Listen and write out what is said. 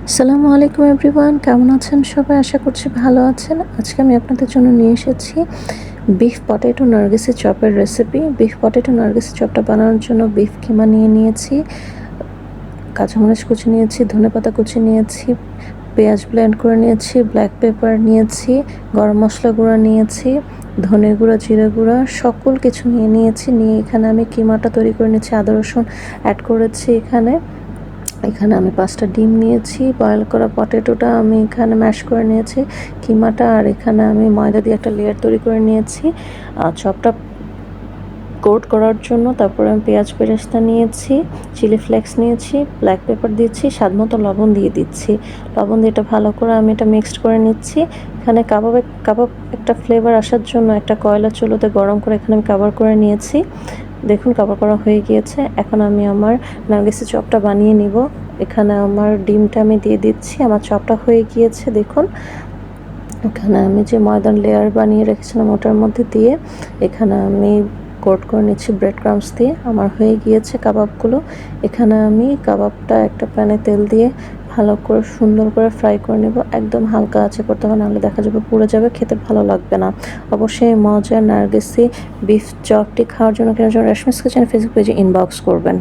আসসালামু আলাইকুম এভরিওয়ান, কেমন আছেন সবাই? আশা করছি ভালো আছেন। আজকে আমি আপনাদের জন্য নিয়ে এসেছি বিফ পটেটো নার্গিসের চপের রেসিপি। বিফ পটেটো নার্গিসের চপটা বানানোর জন্য বিফ কিমা নিয়ে নিয়েছি, কাঁচামরিচ কুচি নিয়েছি, ধনেপাতা কুচি নিয়েছি, পেঁয়াজ ব্লেন্ড করে নিয়েছি, ব্ল্যাক পেপার নিয়েছি, গরম মশলা গুঁড়া নিয়েছি, ধনে গুঁড়া, জিরে গুঁড়া, সকল কিছু নিয়েছি। এখানে আমি কিমাটা তৈরি করে নিয়েছি। আদা রসুন অ্যাড করেছি এখানে। এখানে আমি 5টা ডিম নিয়েছি, বয়েল করা পটেটোটা আমি এখানে ম্যাশ করে নিয়েছি, কিমাটা, আর এখানে আমি ময়দা দিয়ে একটা লেয়ার তৈরি করে নিয়েছি চপটা কোট করার জন্য। তারপরে আমি পেঁয়াজ বেরেস্তা নিয়েছি, চিলি ফ্লেক্স নিয়েছি, ব্ল্যাক পেপার দিচ্ছি, স্বাদমতো লবণ দিয়ে দিচ্ছি। লবণ দিয়ে এটা ভালো করে আমি এটা মিক্সড করে নিচ্ছি। এখানে কাবাব একটা ফ্লেভার আসার জন্য একটা কয়লা চুলোতে গরম করে এখানে আমি কাভার করে নিয়েছি। দেখুন কাভার করা হয়ে গিয়েছে। এখন আমি আমার নার্গিসের চপটা বানিয়ে নিব। এখানে আমার ডিমটা আমি দিয়ে দিচ্ছি। আমার চপটা হয়ে গিয়েছে দেখুন। এখানে আমি যে ময়দার লেয়ার বানিয়ে রেখেছিলাম ওটার মধ্যে দিয়ে এখানে আমি কোট করে নিচ্ছি ব্রেড ক্রাম্বস দিয়ে। আমার হয়ে গিয়েছে কাবাবগুলো। এখানে আমি কাবাবটা একটা প্যানে তেল দিয়ে ভালো করে সুন্দর করে ফ্রাই করে নেব। একদম হালকা আঁচে করতে হবে, নাহলে দেখা যাবে পুড়ে যাবে, খেতে ভালো লাগবে না। অবশ্যই মজার নার্গিসি বিফ চপটি খাওয়ার জন্য কেনার জন্য রেশমিস কিচেন ফেসবুক পেজে ইনবক্স করবেন।